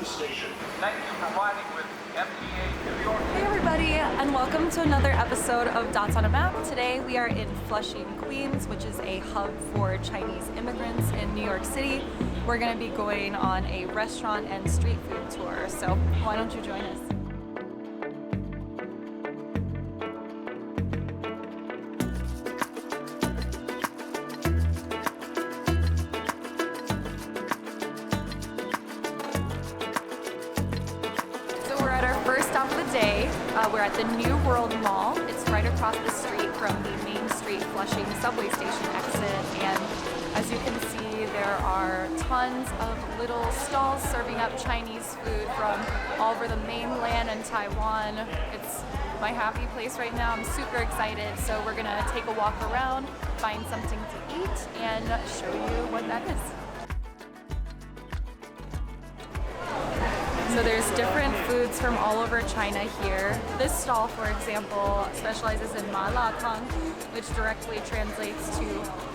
station. Thank you for riding with MTA New York. Hey everybody, and welcome to another episode of Dots on a Map. Today we are in Flushing, Queens, which is a hub for Chinese immigrants in New York City. We're going to be going on a restaurant and street food tour, so why don't you join us? First stop of the day, we're at the New World Mall. It's right across the street from the Main Street Flushing subway station exit, and as you can see, there are tons of little stalls serving up Chinese food from all over the mainland and Taiwan. It's my happy place right now. I'm super excited, so we're gonna take a walk around, find something to eat, and show you what that is. So there's different foods from all over China here. This stall, for example, specializes in ma la tang, which directly translates to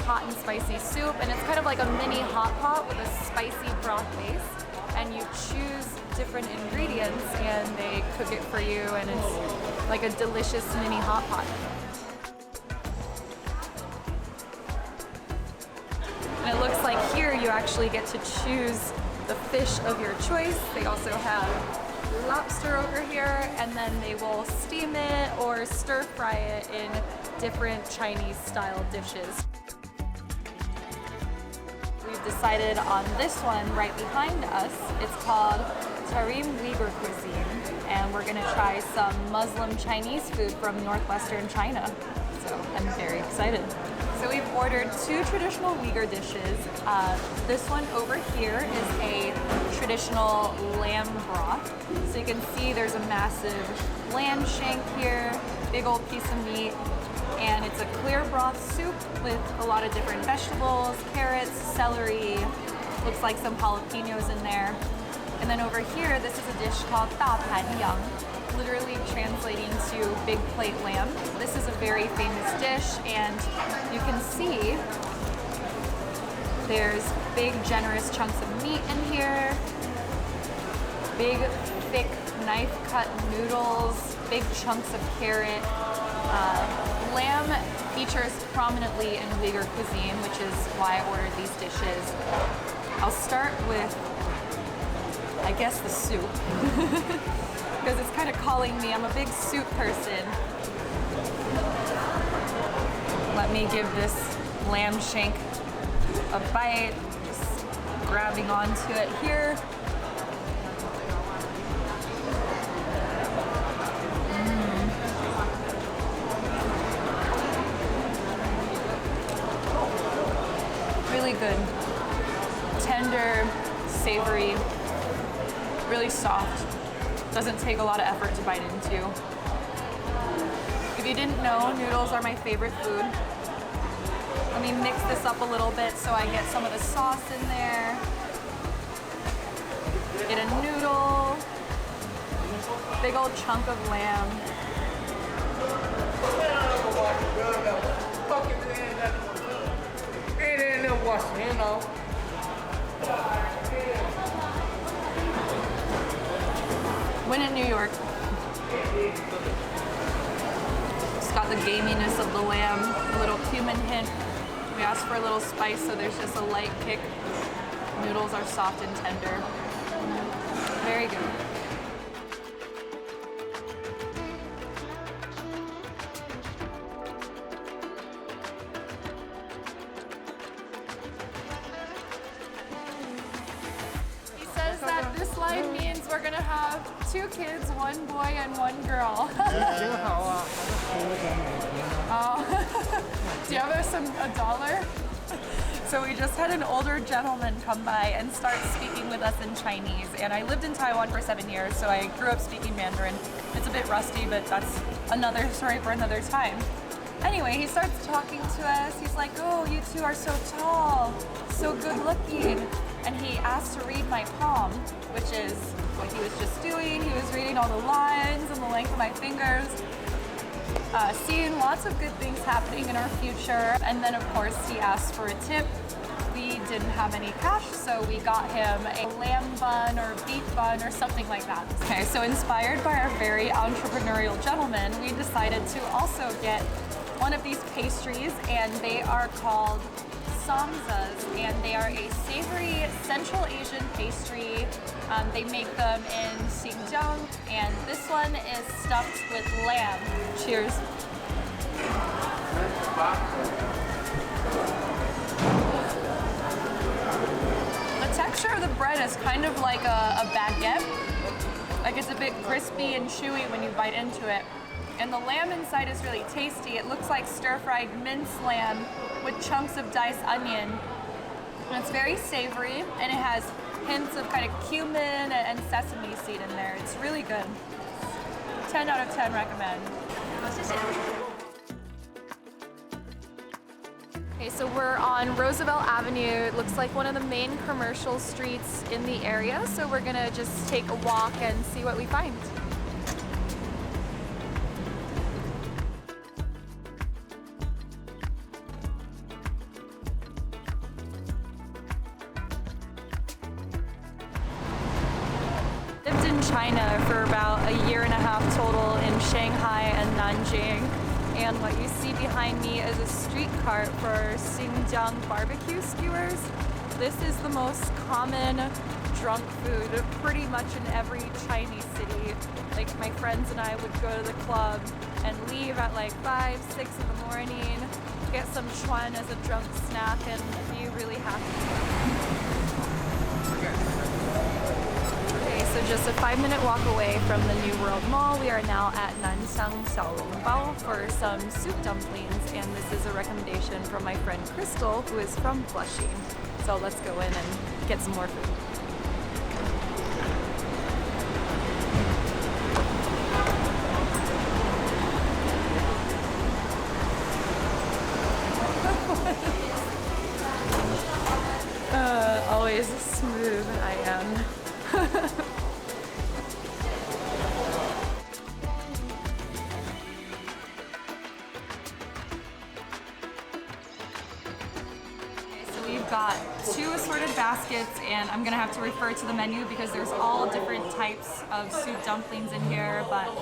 hot and spicy soup. And it's kind of like a mini hot pot with a spicy broth base. And you choose different ingredients and they cook it for you, and it's like a delicious mini hot pot. And it looks like here you actually get to choose the fish of your choice. They also have lobster over here, and then they will steam it or stir fry it in different Chinese style dishes. We've decided on this one right behind us. It's called Tarim Uyghur Cuisine, and we're gonna try some Muslim Chinese food from northwestern China. So I'm very excited. So we've ordered two traditional Uyghur dishes. This one over here is a traditional lamb broth. So you can see there's a massive lamb shank here, big old piece of meat, and it's a clear broth soup with a lot of different vegetables, carrots, celery, looks like some jalapenos in there. And then over here, this is a dish called Xiang, literally translating to big plate lamb. This is a very famous dish, and you can see there's big generous chunks of meat in here, big thick knife cut noodles, big chunks of carrot. Lamb features prominently in Uyghur cuisine, which is why I ordered these dishes. I'll start with, I guess, the soup. Because it's kind of calling me. I'm a big soup person. Let me give this lamb shank a bite, just grabbing onto it here. Really good. Tender, savory, really soft. Doesn't take a lot of effort to bite into. If you didn't know, noodles are my favorite food. Let me mix this up a little bit so I get some of the sauce in there. Get a noodle, big old chunk of lamb. When in New York, it's got the gaminess of the lamb, a little cumin hint. We asked for a little spice, so there's just a light kick. Noodles are soft and tender. Very good. That this line means we're gonna have two kids, one boy and one girl. Oh. Do you have a dollar? So we just had an older gentleman come by and start speaking with us in Chinese. And I lived in Taiwan for 7 years, so I grew up speaking Mandarin. It's a bit rusty, but that's another story for another time. Anyway, he starts talking to us. He's like, oh, you two are so tall, so good looking. And he asked to read my palm, which is what he was just doing. He was reading all the lines and the length of my fingers. Seeing lots of good things happening in our future. And then of course he asked for a tip. We didn't have any cash, so we got him a lamb bun or beef bun or something like that. Okay, so inspired by our very entrepreneurial gentleman, we decided to also get one of these pastries, and they are called samzas, and they are a savory Central Asian pastry. They make them in Xiang, and this one is stuffed with lamb. Cheers. The texture of the bread is kind of like a baguette. Like it's a bit crispy and chewy when you bite into it. And the lamb inside is really tasty. It looks like stir-fried minced lamb with chunks of diced onion. And it's very savory, and it has hints of kind of cumin and sesame seed in there. It's really good. 10 out of 10 recommend. Okay, so we're on Roosevelt Avenue. It looks like one of the main commercial streets in the area. So we're gonna just take a walk and see what we find. Lived in China for about a year and a half total in Shanghai and Nanjing. And what you see behind me is a street cart for Xinjiang barbecue skewers. This is the most common drunk food pretty much in every Chinese city. Like my friends and I would go to the club and leave at like 5, 6 in the morning, get some chuan as a drunk snack, and be really happy. So just a 5-minute walk away from the New World Mall, we are now at Nansang Bao for some soup dumplings, and this is a recommendation from my friend Crystal, who is from Flushing. So let's go in and get some more food. Always smooth I am. Got 2 assorted baskets, and I'm gonna have to refer to the menu because there's all different types of soup dumplings in here, but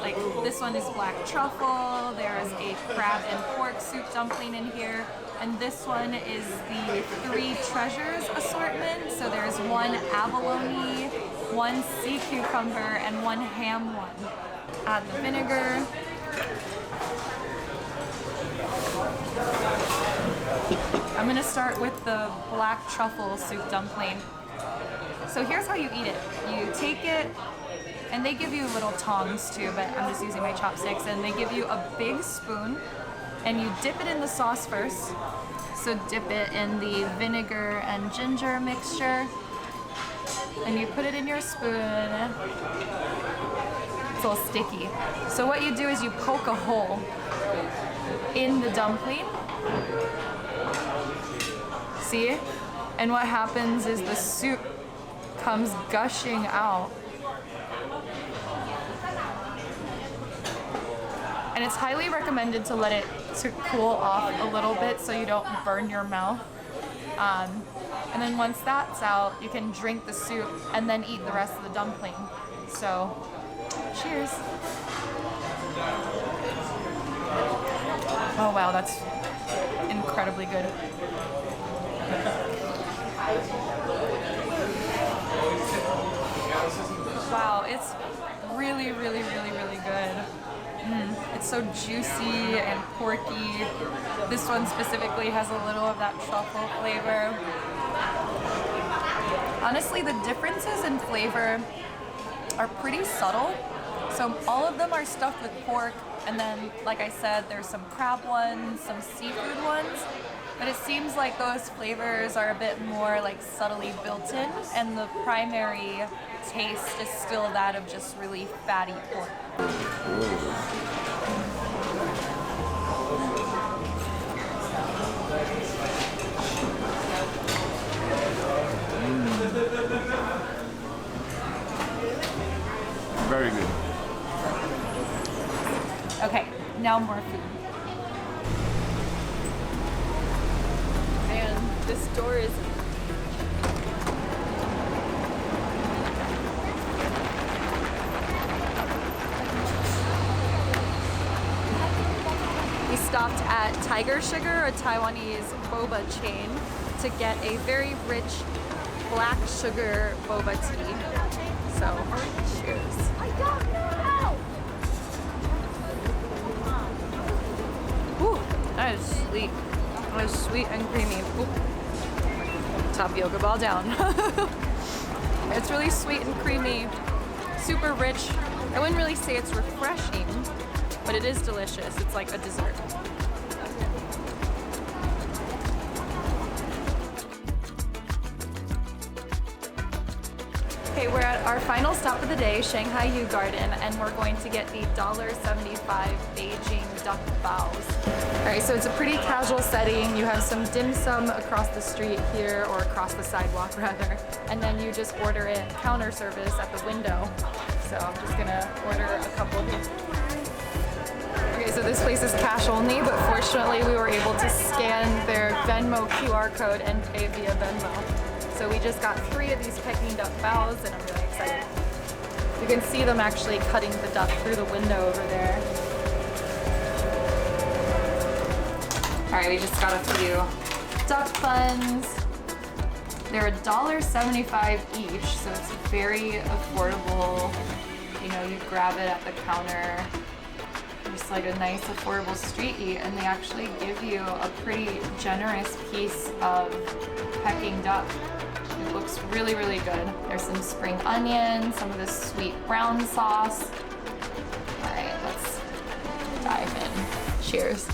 like this one is black truffle, there's a crab and pork soup dumpling in here, and this one is the 3 treasures assortment. So there's 1 abalone, 1 sea cucumber, and 1 ham one. Add the vinegar. I'm gonna start with the black truffle soup dumpling. So here's how you eat it. You take it, and they give you little tongs too, but I'm just using my chopsticks, and they give you a big spoon, and you dip it in the sauce first. So dip it in the vinegar and ginger mixture, and you put it in your spoon. It's a little sticky. So what you do is you poke a hole in the dumpling. See? And what happens is the soup comes gushing out. And it's highly recommended to let it cool off a little bit so you don't burn your mouth. And then once that's out, you can drink the soup and then eat the rest of the dumpling. So, cheers. Oh wow, that's incredibly good. Wow, it's really, really, really, really good. It's so juicy and porky. This one specifically has a little of that truffle flavor. Honestly, the differences in flavor are pretty subtle. So all of them are stuffed with pork, and then, like I said, there's some crab ones, some seafood ones. But it seems like those flavors are a bit more like subtly built in, and the primary taste is still that of just really fatty pork. Very good. Okay, now more food. Man, this doors. We stopped at Tiger Sugar, a Taiwanese boba chain, to get a very rich black sugar boba tea. So, cheers. Ooh, that is sweet. That is sweet and creamy. Ooh. Tapioca ball down. It's really sweet and creamy, super rich. I wouldn't really say it's refreshing, but it is delicious. It's like a dessert. Okay, we're at our final stop of the day, Shanghai U Garden, and we're going to get the $1.75 Beijing Duck Baos. Alright, so it's a pretty casual setting. You have some dim sum across the street here, or across the sidewalk rather, and then you just order it counter service at the window. So I'm just gonna order a couple of these. Okay, so this place is cash only, but fortunately we were able to scan their Venmo QR code and pay via Venmo. So we just got 3 of these Peking duck baos, and I'm really excited. You can see them actually cutting the duck through the window over there. All right, we just got a few duck buns. They're $1.75 each, so it's very affordable. You know, you grab it at the counter. Just like a nice affordable street eat, and they actually give you a pretty generous piece of Peking duck. It looks really, really good. There's some spring onion, some of this sweet brown sauce. All right, let's dive in. Cheers.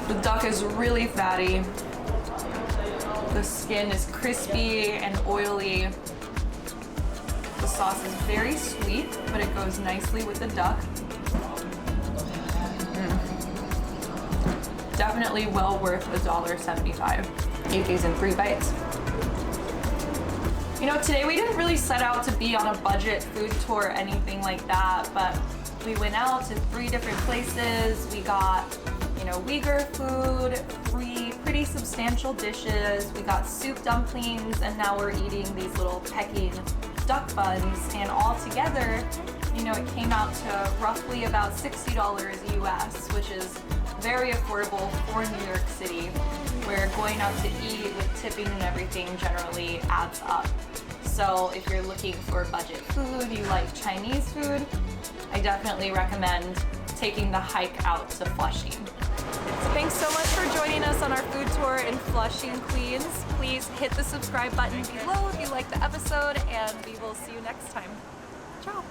The duck is really fatty. The skin is crispy and oily. The sauce is very sweet, but it goes nicely with the duck. Definitely well worth $1.75. Eat these in 3 bites. You know, today we didn't really set out to be on a budget food tour or anything like that, but we went out to 3 different places. We got, you know, Uyghur food, 3 pretty substantial dishes. We got soup dumplings, and now we're eating these little Peking duck buns, and all together, you know, it came out to roughly about $60 US, which is very affordable for New York City, where going out to eat with tipping and everything generally adds up. So if you're looking for budget food, you like Chinese food, I definitely recommend taking the hike out to Flushing. So thanks so much for joining us on our food tour in Flushing, Queens. Please hit the subscribe button below if you liked the episode, and we will see you next time. Ciao.